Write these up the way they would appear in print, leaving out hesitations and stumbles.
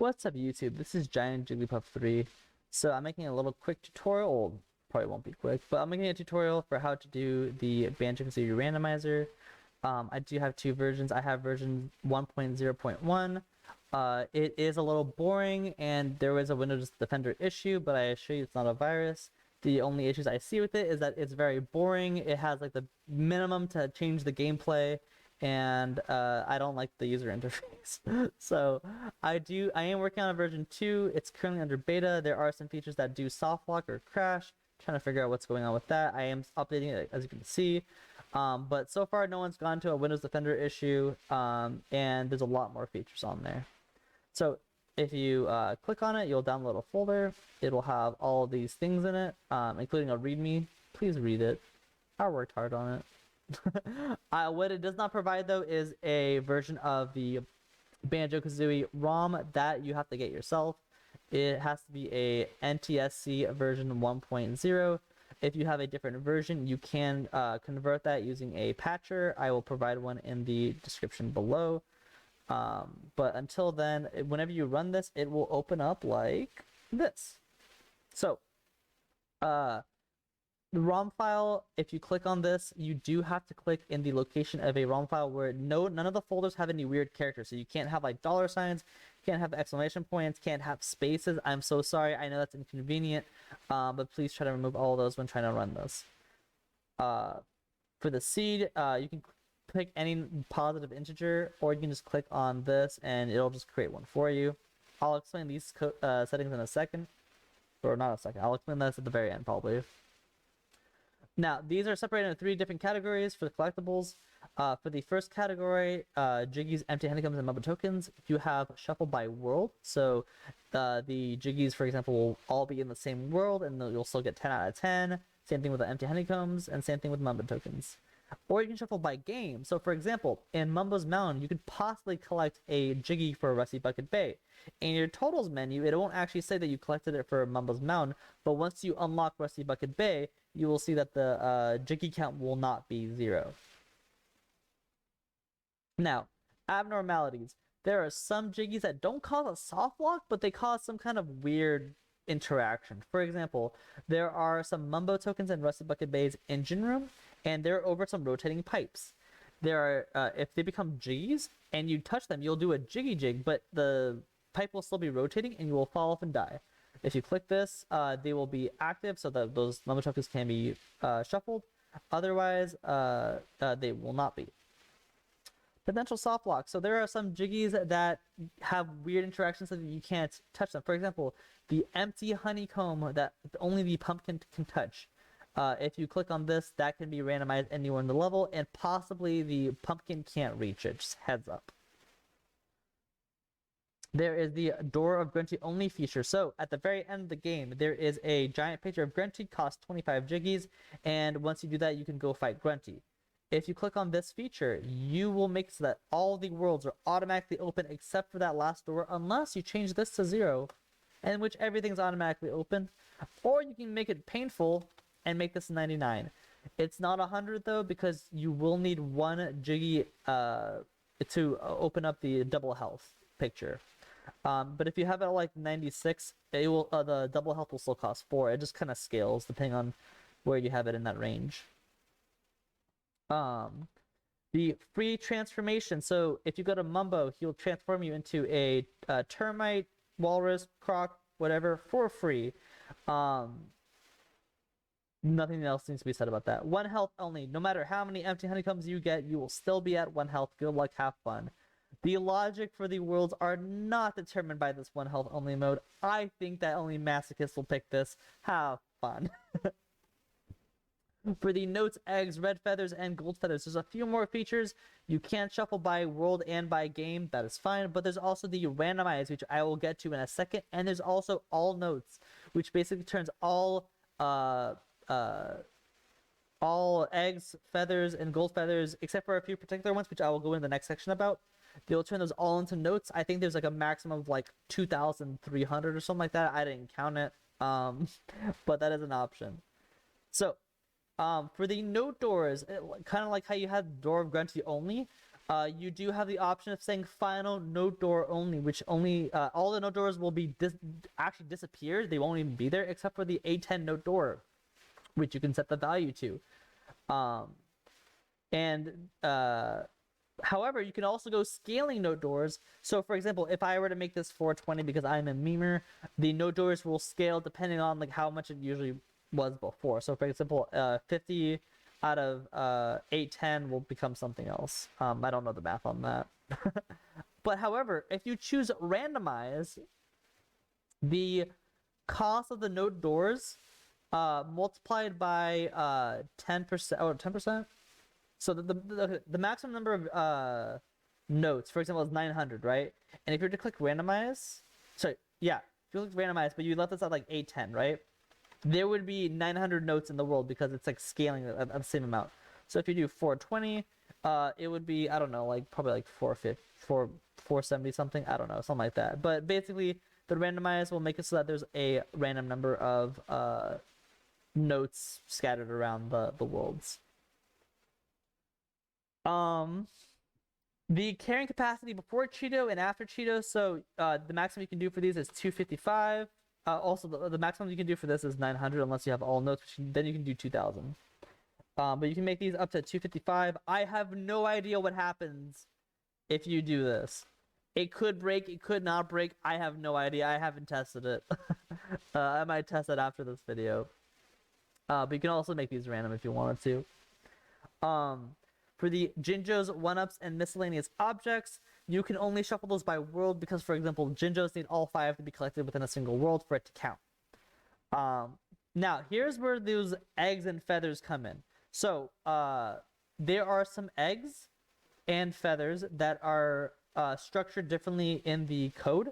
What's up YouTube? This is Giant Jigglypuff 3. So I'm making a little quick tutorial, well, probably won't be quick, but I'm making a tutorial for how to do the Banjo Kazooie randomizer. I do have two versions. I have version 1.0.1. It is a little boring and there was a Windows Defender issue, but I assure you it's not a virus. The only issues I see with it is that it's very boring. It has like the minimum to change the gameplay, and I don't like the user interface. So I am working on a version 2. It's currently under beta. There are some features that do soft lock or crash. Trying to figure out what's going on with that. I am updating it, as you can see. But so far no one's gone to a Windows Defender issue, and there's a lot more features on there. So if you click on it, you'll download a folder. It'll have all of these things in it, including a README. Please read it. I worked hard on it. What it does not provide though is a version of the Banjo Kazooie ROM that you have to get yourself. It has to be a NTSC version 1.0. If you have a different version, you can convert that using a patcher. I will provide one in the description below. But until then, whenever you run this, it will open up like this. So, the ROM file, if you click on this, you do have to click in the location of a ROM file where none of the folders have any weird characters. So you can't have like dollar signs, can't have exclamation points, can't have spaces. I'm so sorry. I know that's inconvenient, but please try to remove all of those when trying to run this. For the seed, you can pick any positive integer, or you can just click on this and it'll just create one for you. I'll explain these settings in a second, or not a second. I'll explain this at the very end probably. Now, these are separated into 3 different categories for the collectibles. For the first category, Jiggies, Empty Honeycombs, and Mumbo tokens, you have Shuffle by World. So the Jiggies, for example, will all be in the same world, and you'll still get 10 out of 10. Same thing with the Empty Honeycombs, and same thing with Mumbo tokens. Or you can shuffle by game. So, for example, in Mumbo's Mountain, you could possibly collect a Jiggy for Rusty Bucket Bay. In your totals menu, it won't actually say that you collected it for Mumbo's Mountain, but once you unlock Rusty Bucket Bay, you will see that the Jiggy count will not be 0. Now, abnormalities. There are some Jiggies that don't cause a soft lock, but they cause some kind of weird interaction. For example, there are some Mumbo tokens in Rusty Bucket Bay's engine room, and they're over some rotating pipes. There are, if they become Jiggies and you touch them, you'll do a Jiggy Jig, but the pipe will still be rotating and you will fall off and die. If you click this, they will be active so that those Mumbo tokens can be shuffled. Otherwise, they will not be. Potential soft lock. So there are some Jiggies that have weird interactions so that you can't touch them. For example, the empty honeycomb that only the pumpkin can touch. If you click on this, that can be randomized anywhere in the level, and possibly the pumpkin can't reach it. Just heads up. There is the Door of Grunty Only feature. So at the very end of the game, there is a giant picture of Grunty, costs 25 Jiggies, and once you do that, you can go fight Grunty. If you click on this feature, you will make so that all the worlds are automatically open except for that last door, unless you change this to 0, in which everything's automatically open. Or you can make it painful and make this 99. It's not 100 though, because you will need 1 Jiggy to open up the double health picture. But if you have it at like 96, it will the double health will still cost 4. It just kind of scales depending on where you have it in that range. The free transformation. So if you go to Mumbo, he'll transform you into a termite, walrus, croc, whatever, for free. Nothing else needs to be said about that. 1 health only. No matter how many empty honeycombs you get, you will still be at 1 health. Good luck, have fun. The logic for the worlds are not determined by this 1 health only mode. I think that only masochists will pick this. Have fun. For the notes, eggs, red feathers, and gold feathers, there's a few more features. You can't shuffle by world and by game. That is fine. But there's also the randomize, which I will get to in a second. And there's also all notes, which basically turns all eggs, feathers, and gold feathers, except for a few particular ones, which I will go in the next section about. They'll turn those all into notes. I think there's like a maximum of like 2,300 or something like that. I didn't count it, but that is an option. So, for the note doors, kind of like how you had Door of Grunty only, You do have the option of saying final node door only, which only all the node doors will be actually disappear. They won't even be there except for the A10 node door, which you can set the value to. However, you can also go scaling node doors. So for example, if I were to make this 420 because I'm a memer, the node doors will scale depending on like how much it usually was before. So for example, 50 out of 810 will become something else. I don't know the math on that. But however, if you choose randomize, the cost of the node doors multiplied by 10% or 10%. So the maximum number of nodes, for example, is 900, right? And if you were to click randomize, sorry, yeah, if you click randomize, but you left this at like 810, right? There would be 900 notes in the world because it's like scaling at the same amount. So if you do 420, it would be, I don't know, like probably like 470 something. I don't know, something like that. But basically, the randomize will make it so that there's a random number of notes scattered around the worlds. The carrying capacity before Cheeto and after Cheeto. So the maximum you can do for these is 255. Also, the maximum you can do for this is 900 unless you have all notes, which then you can do 2000. But you can make these up to 255. I have no idea what happens if you do this. It could break, it could not break. I have no idea. I haven't tested it. I might test it after this video. But you can also make these random if you wanted to. For the Jinjos, 1-ups, and miscellaneous objects, you can only shuffle those by world because, for example, Jinjos need all 5 to be collected within a single world for it to count. Now, here's where those eggs and feathers come in. So, there are some eggs and feathers that are structured differently in the code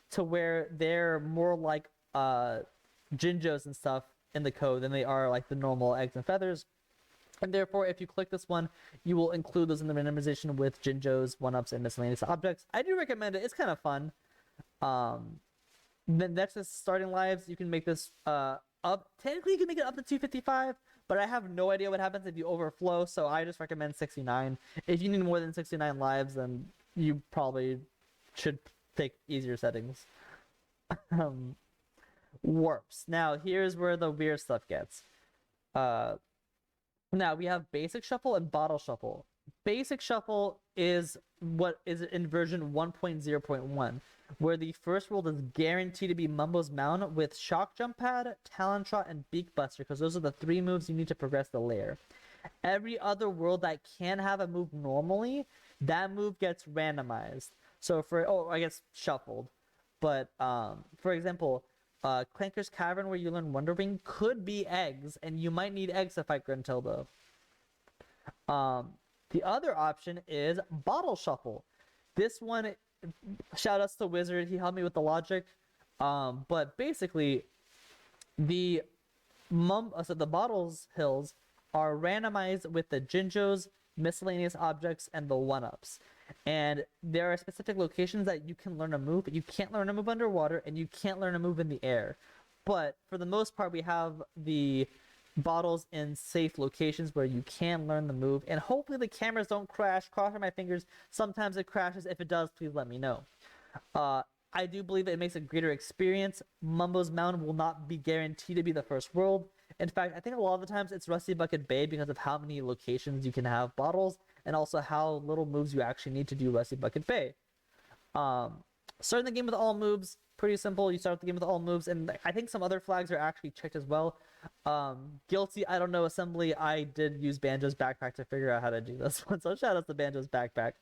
to where they're more like Jinjos and stuff in the code than they are like the normal eggs and feathers. And therefore, if you click this one, you will include those in the randomization with Jinjos, 1-ups, and miscellaneous objects. I do recommend it. It's kind of fun. Then next is starting lives. You can make this up. Technically, you can make it up to 255, but I have no idea what happens if you overflow, so I just recommend 69. If you need more than 69 lives, then you probably should pick easier settings. Warps. Now, here's where the weird stuff gets. Now, we have Basic Shuffle and Bottle Shuffle. Basic Shuffle is what is in version 1.0.1, where the first world is guaranteed to be Mumbo's Mound with Shock Jump Pad, Talon Trot, and Beak Buster, because those are the 3 moves you need to progress the lair. Every other world that can have a move normally, that move gets randomized. So I guess shuffled. But, for example, Clanker's Cavern, where you learn Wonder Wing, could be eggs, and you might need eggs to fight Gruntilda. The other option is Bottle Shuffle. This one, shout outs to Wizard, he helped me with the logic. But basically, the Bottles Hills are randomized with the Jinjos, miscellaneous objects, and the 1-ups. And there are specific locations that you can learn a move, but you can't learn a move underwater, and you can't learn a move in the air. But for the most part, we have the bottles in safe locations where you can learn the move, and hopefully the cameras don't crash. Crossing my fingers. Sometimes it crashes. If it does, please let me know. I do believe it makes a greater experience. Mumbo's Mound will not be guaranteed to be the first world. In fact, I think a lot of the times it's Rusty Bucket Bay because of how many locations you can have bottles, and also how little moves you actually need to do Rusty Bucket Bay. Starting the game with all moves, pretty simple. You start the game with all moves, and I think some other flags are actually checked as well. Guilty, I don't know, assembly. I did use Banjo's backpack to figure out how to do this one, so shout out to Banjo's backpack.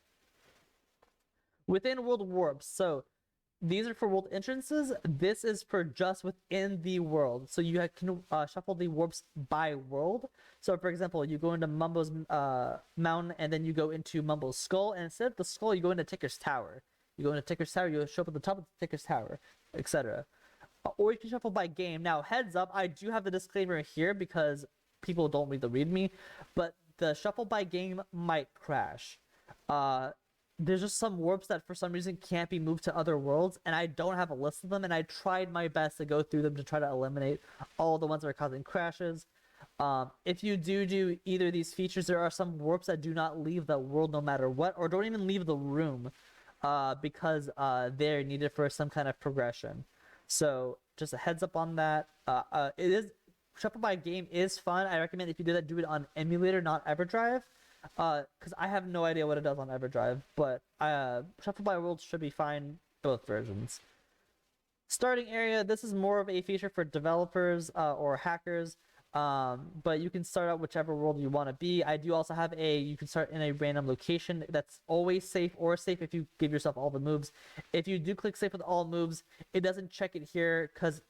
Within world warps, so these are for world entrances. This is for just within the world. So you can shuffle the warps by world. So for example, you go into Mumbo's Mountain, and then you go into Mumbo's Skull, and instead of the skull, you go into Ticker's Tower. You go into Ticker's Tower, you show up at the top of Ticker's Tower, etc. Or you can shuffle by game. Now, heads up, I do have the disclaimer here because people don't read the README, but the shuffle by game might crash. There's just some warps that for some reason can't be moved to other worlds, and I don't have a list of them, and I tried my best to go through them to try to eliminate all the ones that are causing crashes. If you do either of these features, there are some warps that do not leave the world no matter what, or don't even leave the room, because they're needed for some kind of progression. So just a heads up on that. It is Shuffle by Game is fun. I recommend if you do it on emulator, not EverDrive, because I have no idea what it does on EverDrive. But Shuffle by World should be fine both versions. Starting area. This is more of a feature for developers or hackers. But you can start out whichever world you want to be. I do also have you can start in a random location that's always safe or safe if you give yourself all the moves. If you do click safe with all moves, it doesn't check it here because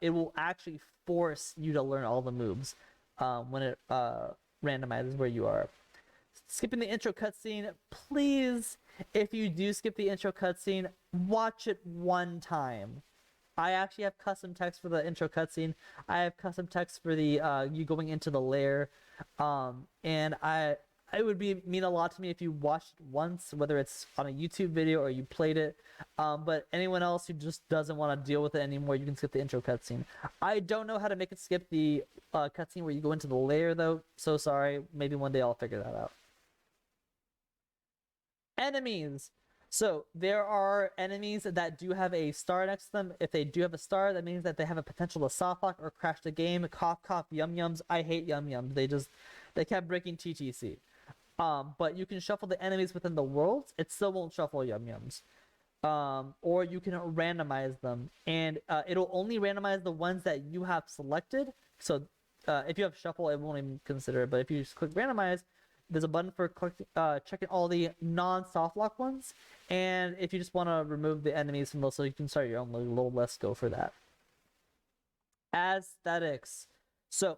it will actually force you to learn all the moves when it randomizes where you are. Skipping the intro cutscene, please, if you do skip the intro cutscene, watch it one time. I actually have custom text for the intro cutscene. I have custom text for the you going into the lair, and it would mean a lot to me if you watched it once, whether it's on a YouTube video or you played it. But anyone else who just doesn't want to deal with it anymore, you can skip the intro cutscene. I don't know how to make it skip the cutscene where you go into the lair though. So sorry. Maybe one day I'll figure that out. Enemies. So there are enemies that do have a star next to them. If they do have a star, that means that they have a potential to soft lock or crash the game. Cough, cough, yum yums. I hate yum yums. They kept breaking TTC. But you can shuffle the enemies within the worlds. It still won't shuffle yum yums. Or you can randomize them, and it'll only randomize the ones that you have selected. So if you have shuffle, it won't even consider it. But if you just click randomize, there's a button for checking all the non-soft lock ones, and if you just want to remove the enemies from those, so you can start your own little let's go for that. Aesthetics. So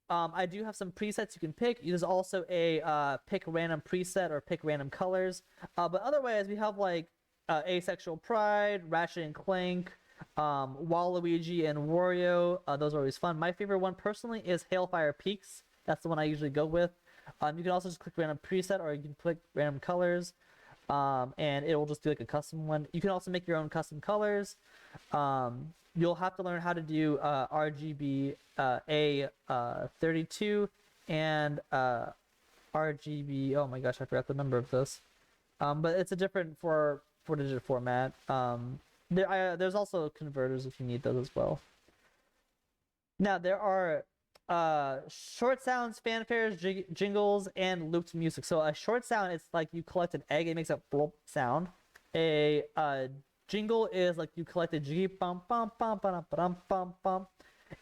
I do have some presets you can pick. There's also a pick random preset or pick random colors, but otherwise we have like Asexual Pride, Ratchet and Clank, Waluigi, and Wario. Those are always fun. My favorite one personally is Hailfire Peaks. That's the one I usually go with. You can also just click random preset, or you can click random colors, and it will just do like a custom one. You can also make your own custom colors. You'll have to learn how to do RGB A32 and RGB. Oh my gosh, I forgot the number of this. But it's a different 4-digit format. There's also converters if you need those as well. Now there are short sounds, fanfares, jingles, and looped music. So a short sound is like you collect an egg, it makes a blop sound. A jingle is like you collect a jiggy bum bum bum bum bum bum bum.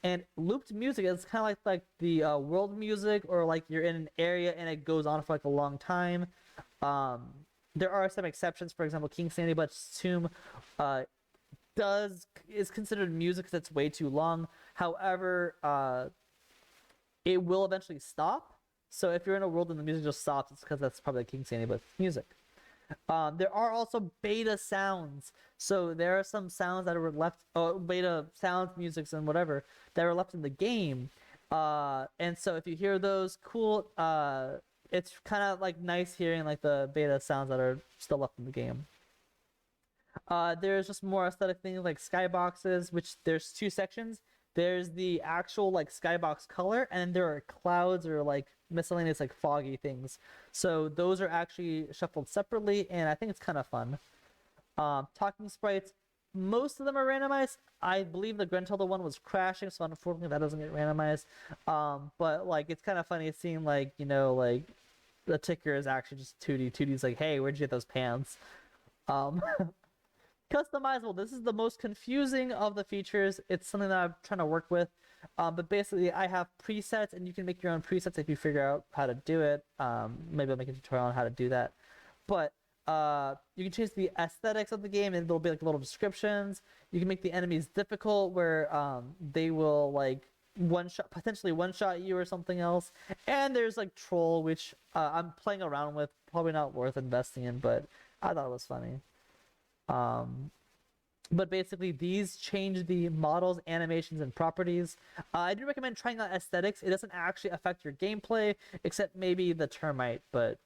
And looped music is kind of like the world music, or like you're in an area and it goes on for like a long time. There are some exceptions. For example, King Sandy Butch's Tomb is considered music because it's way too long. However, it will eventually stop. So if you're in a world and the music just stops, it's because that's probably King Sandy Butch music. There are also beta sounds. So there are some sounds that are left, beta sounds, musics, and whatever that are left in the game. And so if you hear those, cool. It's kind of like nice hearing like the beta sounds that are still left in the game. There's just more aesthetic things like skyboxes, which there's two sections. There's the actual like skybox color, and there are clouds or like miscellaneous like foggy things. So those are actually shuffled separately, and I think it's kind of fun. Talking sprites, most of them are randomized. I believe the Gruntilda one was crashing, so unfortunately that doesn't get randomized. But like it's kind of funny seeing like, you know, like the ticker is actually just 2D. 2D's like, hey, where'd you get those pants? Customizable. This is the most confusing of the features. It's something that I'm trying to work with. But basically, I have presets, and you can make your own presets if you figure out how to do it. Maybe I'll make a tutorial on how to do that. But you can change the aesthetics of the game, and there'll be like little descriptions. You can make the enemies difficult, where they will like potentially one-shot you or something else. And there's like Troll, which I'm playing around with. Probably not worth investing in, but I thought it was funny. But basically these change the models, animations, and properties. I do recommend trying out aesthetics. It doesn't actually affect your gameplay, except maybe the termite, but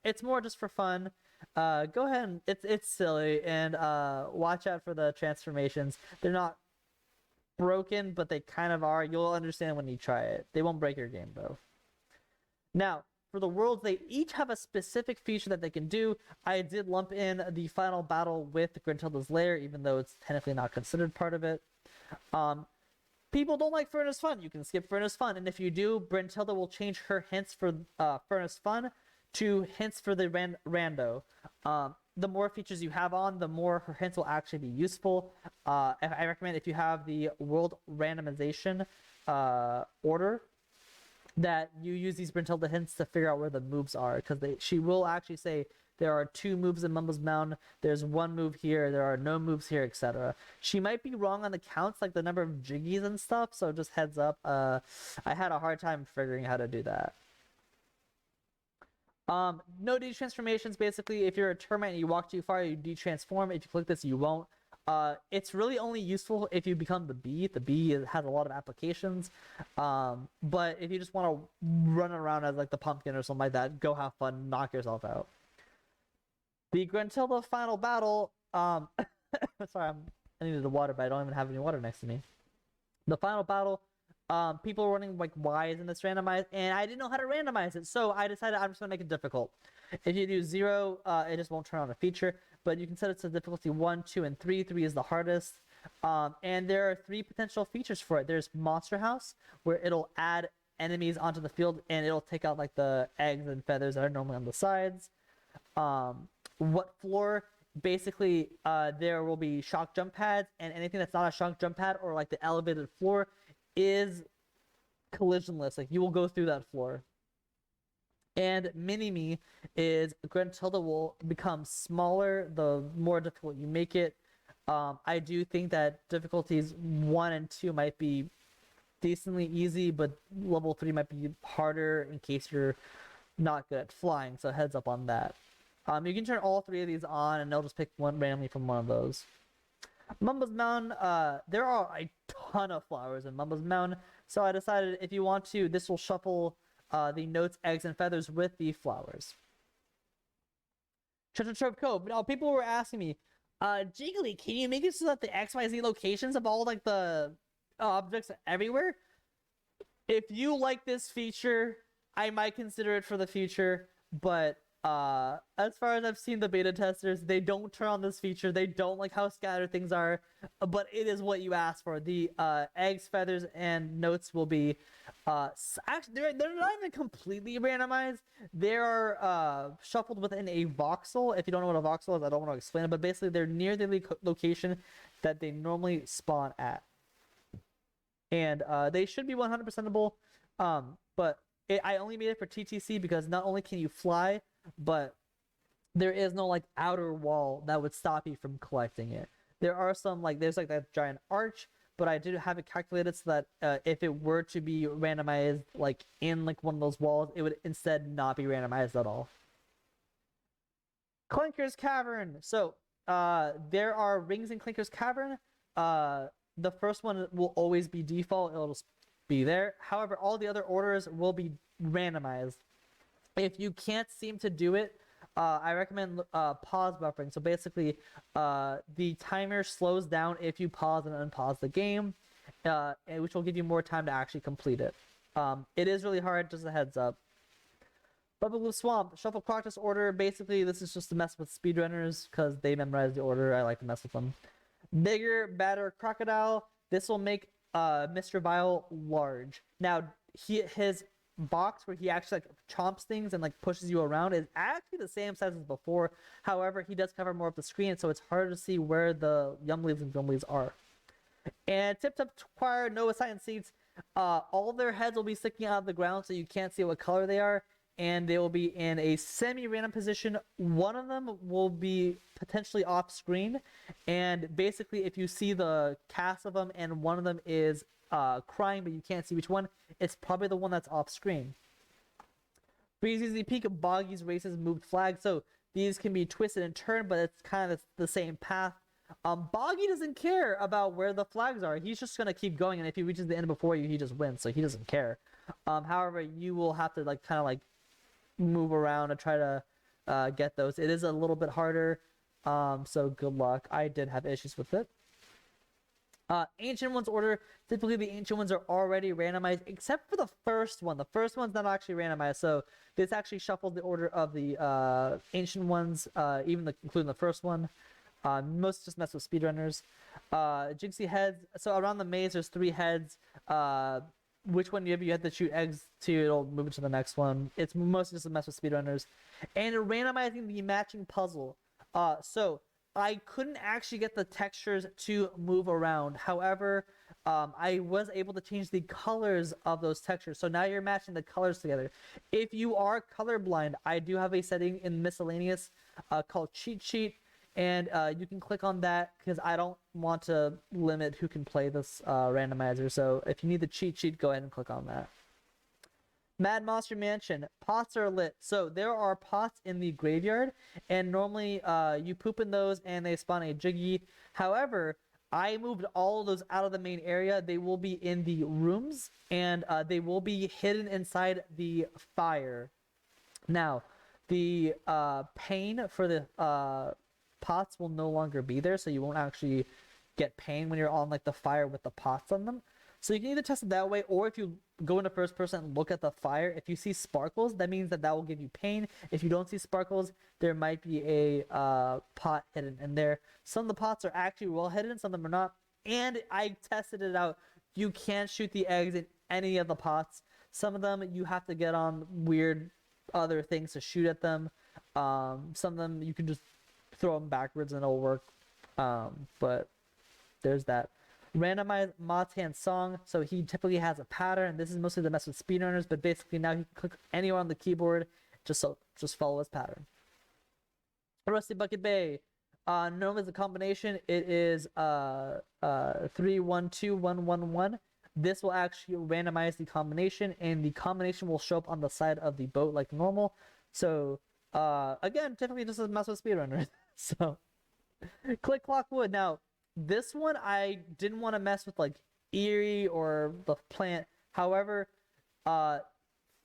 it's more just for fun. Go ahead and it's silly, and watch out for the transformations. They're not broken, but they kind of are. You'll understand when you try it. They won't break your game though. Now, for the worlds, they each have a specific feature that they can do. I did lump in the final battle with Gruntilda's Lair, even though it's technically not considered part of it. People don't like Furnace Fun. You can skip Furnace Fun, and if you do, Gruntilda will change her hints for Furnace Fun to hints for the rando. The more features you have on, the more her hints will actually be useful. I recommend if you have the world randomization order, that you use these Gruntilda hints to figure out where the moves are, because she will actually say there are 2 moves in Mumbo's Mound, there's 1 move here, there are no moves here, etc. She might be wrong on the counts, like the number of Jiggies and stuff, so just heads up. I had a hard time figuring how to do that. No de-transformations. Basically, if you're a termite and you walk too far, you de-transform. If you click this, you won't. It's really only useful if you become the bee. The bee has a lot of applications. But if you just want to run around as like the pumpkin or something like that, go have fun, knock yourself out. The Gruntilda final battle. Sorry, I needed the water, but I don't even have any water next to me. The final battle. People were running like Ys in this randomized, and I didn't know how to randomize it, so I decided I'm just gonna make it difficult. If you do 0, it just won't turn on a feature, but you can set it to difficulty 1, 2, and 3. 3 is the hardest. And there are 3 potential features for it. There's Monster House, where it'll add enemies onto the field, and it'll take out like the eggs and feathers that are normally on the sides. What floor? Basically, there will be shock jump pads, and anything that's not a shock jump pad or like the elevated floor is collisionless. Like, you will go through that floor. And Mini-Me is Gruntilda will become smaller the more difficult you make it. I do think that difficulties 1 and 2 might be decently easy, but level 3 might be harder in case you're not good at flying, so heads up on that. You can turn all 3 of these on, and they'll just pick one randomly from one of those. Mumbo's Mound, there are a ton of flowers in Mumbo's Mound, so I decided if you want to, this will shuffle the notes, eggs, and feathers with the flowers. Trove Cove. Now, people were asking me, Jiggly, can you make it so that the XYZ locations of all like the objects everywhere? If you like this feature, I might consider it for the future, but as far as I've seen the beta testers, they don't turn on this feature. They don't like how scattered things are, but it is what you asked for. The eggs, feathers, and notes will be actually they're not even completely randomized. They are shuffled within a voxel. If you don't know what a voxel is, I don't want to explain it, but basically they're near the location that they normally spawn at, and they should be 100%able. But I only made it for TTC because not only can you fly, but there is no like outer wall that would stop you from collecting it. There are some like there's like that giant arch, but I did have it calculated so that if it were to be randomized like in like one of those walls, it would instead not be randomized at all. Clanker's Cavern. So there are rings in Clanker's Cavern. The first one will always be default. It'll just be there. However, all the other orders will be randomized. If you can't seem to do it, I recommend pause buffering. So basically, the timer slows down if you pause and unpause the game, which will give you more time to actually complete it. It is really hard, just a heads up. Bubblegloop Swamp, Shuffle Croctus order. Basically, this is just to mess with speedrunners because they memorize the order. I like to mess with them. Bigger, badder Crocodile. This will make Mr. Vile large. Now, his box where he actually like chomps things and like pushes you around is actually the same size as before. However, he does cover more of the screen, so it's harder to see where the Yumleaves and Gumleaves are. And Tip Top Choir, Noah Science Seats, all their heads will be sticking out of the ground, so you can't see what color they are, and they will be in a semi-random position. One of them will be potentially off screen, and basically if you see the cast of them and one of them is crying but you can't see which one, it's probably the one that's off screen. Freezeezy Peak, Boggy's Races, Moved Flag. So these can be twisted and turned, but it's kind of the same path. Boggy doesn't care about where the flags are. He's just gonna keep going, and if he reaches the end before you, he just wins, so he doesn't care. However, you will have to like kind of like move around and try to get those. It is a little bit harder, so good luck. I did have issues with it. Ancient Ones order, typically the Ancient Ones are already randomized, except for the first one. The first one's not actually randomized, so this actually shuffles the order of the Ancient Ones, including the first one. Most just mess with speedrunners. Jigsaw heads, so around the maze there's 3 heads. Which one you have to shoot eggs to, it'll move it to the next one. It's mostly just a mess with speedrunners. And randomizing the matching puzzle. So I couldn't actually get the textures to move around. However, I was able to change the colors of those textures. So now you're matching the colors together. If you are colorblind, I do have a setting in Miscellaneous called Cheat Sheet. And you can click on that because I don't want to limit who can play this randomizer. So if you need the cheat sheet, go ahead and click on that. Mad Monster Mansion. Pots are lit. So there are pots in the graveyard, and normally you poop in those and they spawn a Jiggy. However, I moved all of those out of the main area. They will be in the rooms, and they will be hidden inside the fire. Now, the pane for the pots will no longer be there, so you won't actually get pain when you're on like the fire with the pots on them. So you can either test it that way, or if you go into first person and look at the fire, if you see sparkles, that means that will give you pain. If you don't see sparkles, there might be a pot hidden in there. Some of the pots are actually well hidden, some of them are not. And I tested it out. You can't shoot the eggs in any of the pots. Some of them you have to get on weird other things to shoot at them. Some of them you can just throw them backwards and it'll work. But there's that. Randomize Matan song. So he typically has a pattern. This is mostly the mess with speedrunners, but basically now he can click anywhere on the keyboard, just follow his pattern. Rusty Bucket Bay. Known as a combination, it is 3 1 2 1 1 1. This will actually randomize the combination, and the combination will show up on the side of the boat like normal. So again, typically just a mess with speedrunners. So Click Clock Wood. Now this one I didn't want to mess with like Eerie or the plant. However,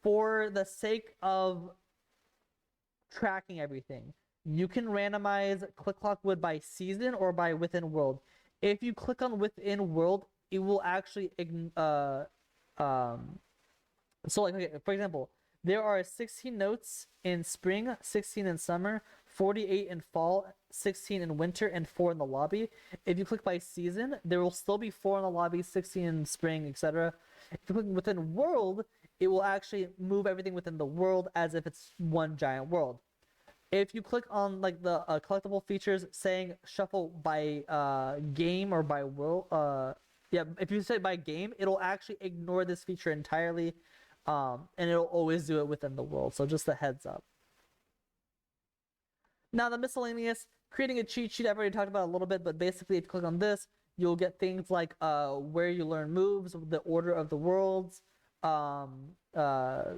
for the sake of tracking everything, you can randomize Click Clock Wood by season or by within world. If you click on within world, it will actually so like, okay, for example, there are 16 notes in spring, 16 in summer, 48 in fall, 16 in winter, and 4 in the lobby. If you click by season, there will still be 4 in the lobby, 16 in spring, etc. If you click within world, it will actually move everything within the world as if it's one giant world. If you click on like the collectible features saying shuffle by game or by world, yeah, if you say by game, it'll actually ignore this feature entirely. And it'll always do it within the world. So just a heads up. Now the miscellaneous, creating a cheat sheet, I've already talked about a little bit, but basically if you click on this, you'll get things like where you learn moves, the order of the worlds, the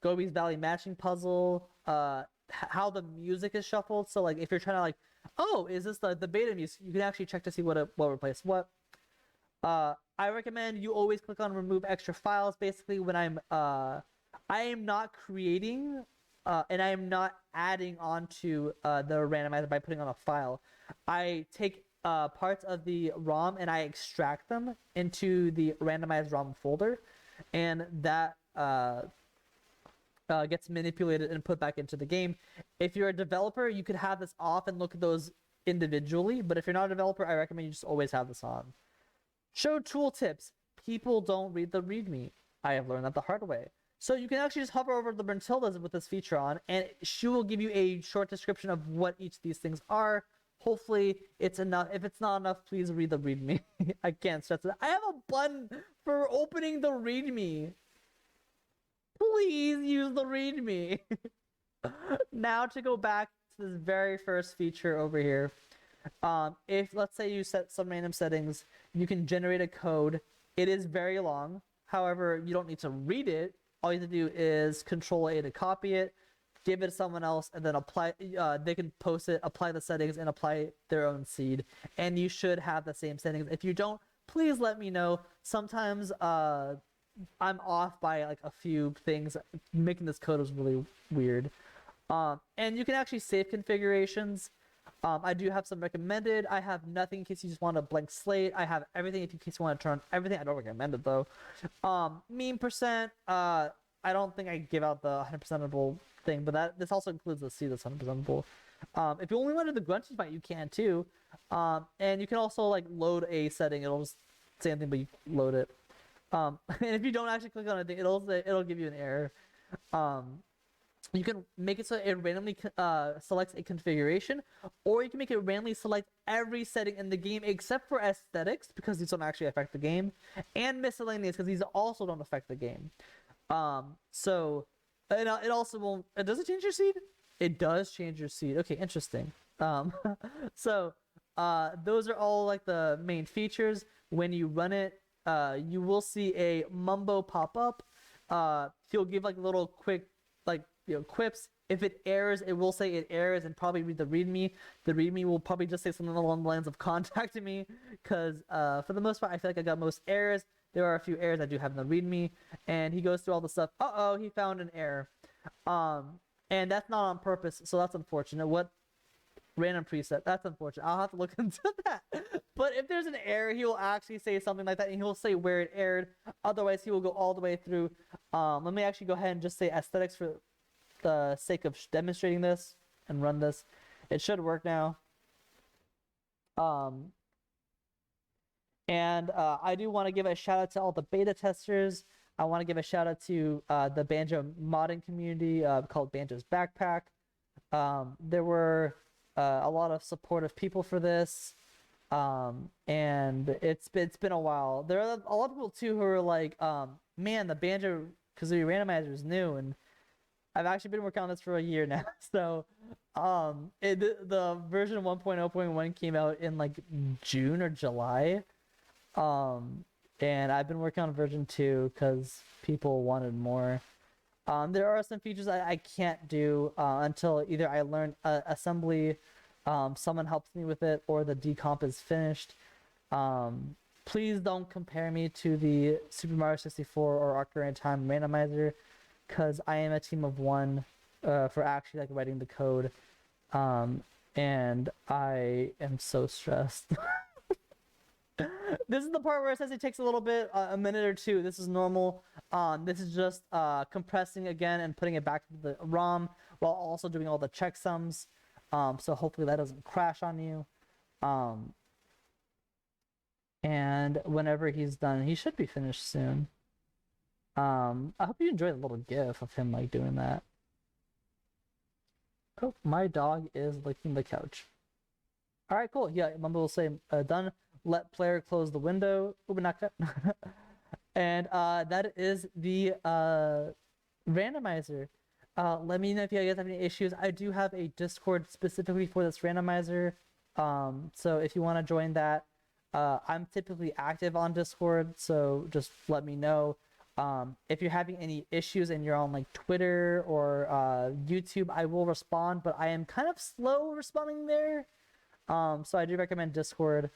Gobi's Valley matching puzzle, how the music is shuffled. So like if you're trying to like, oh, is this the beta music? You can actually check to see what replaced what. I recommend you always click on remove extra files. Basically, when I am not creating and I am not adding onto the randomizer by putting on a file. I take parts of the ROM and I extract them into the randomized ROM folder, and that gets manipulated and put back into the game. If you're a developer, you could have this off and look at those individually, but if you're not a developer, I recommend you just always have this on. Show tooltips. People don't read the README. I have learned that the hard way. So you can actually just hover over the Gruntildas with this feature on, and she will give you a short description of what each of these things are. Hopefully it's enough. If it's not enough, please read the README. I can't stress it. I have a button for opening the README. Please use the README. Now to go back to this very first feature over here. If let's say you set some random settings, you can generate a code. It is very long. However, you don't need to read it. All you have to do is Control A to copy it, give it to someone else, and then apply. They can post it, apply the settings, and apply their own seed. And you should have the same settings. If you don't, please let me know. Sometimes I'm off by like a few things. Making this code was really weird. And you can actually save configurations. I do have some recommended. I have nothing in case you just want a blank slate. I have everything in case you want to turn on everything. I don't recommend it though. Meme percent. I don't think I give out the 100%able thing, but this also includes the C that's 100%able. If you only wanted the grunty fight, you can too. And you can also like load a setting. It'll just say anything, but you load it. And if you don't actually click on anything, it'll give you an error. You can make it so it randomly selects a configuration, or you can make it randomly select every setting in the game except for aesthetics, because these don't actually affect the game, and miscellaneous, because these also don't affect the game. So it also won't. Does it change your seed? It does change your seed. Okay, interesting. So those are all like the main features. When you run it, you will see a Mumbo pop up. He'll give like little quick like quips. If it errors, it will say it errors and probably read the readme. The readme will probably just say something along the lines of contact me, because for the most part, I feel like I got most errors. There are a few errors I do have in the readme, and he goes through all the stuff. He found an error. And that's not on purpose, so that's unfortunate. What random preset? That's unfortunate. I'll have to look into that. But if there's an error, he will actually say something like that, and he'll say where it erred. Otherwise, he will go all the way through. Let me actually go ahead and just say aesthetics for the sake of demonstrating this and run this. It should work now. And I do want to give a shout out to all the beta testers. I want to give a shout out to the Banjo modding community called Banjo's Backpack. There were a lot of supportive people for this, and it's been a while. There are a lot of people too who are like, man, the Banjo Kazooie randomizer is new, and I've actually been working on this for a year now. So the version 1.0.1 came out in like June or July. And I've been working on version 2 because people wanted more. There are some features I can't do until either I learn assembly, someone helps me with it, or the decomp is finished. Please don't compare me to the Super Mario 64 or Ocarina of Time randomizer, because I am a team of one for actually like writing the code. And I am so stressed. This is the part where it says it takes a little bit, a minute or two. This is normal. This is just compressing again and putting it back to the ROM while also doing all the checksums. So hopefully that doesn't crash on you. And whenever he's done, he should be finished soon. I hope you enjoy the little gif of him like doing that. Oh, my dog is licking the couch. All right, cool. Yeah, Mumbo will say done. Let player close the window. Ubinaka. And that is the randomizer. Let me know if you guys have any issues. I do have a Discord specifically for this randomizer. So if you want to join that, I'm typically active on Discord, so just let me know. If you're having any issues and you're on like Twitter or YouTube, I will respond, but I am kind of slow responding there. So I do recommend Discord.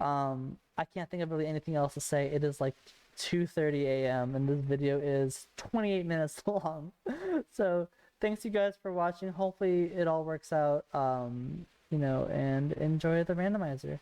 I can't think of really anything else to say. It is like 2:30 a.m. and this video is 28 minutes long. So thanks you guys for watching. Hopefully it all works out, and enjoy the randomizer.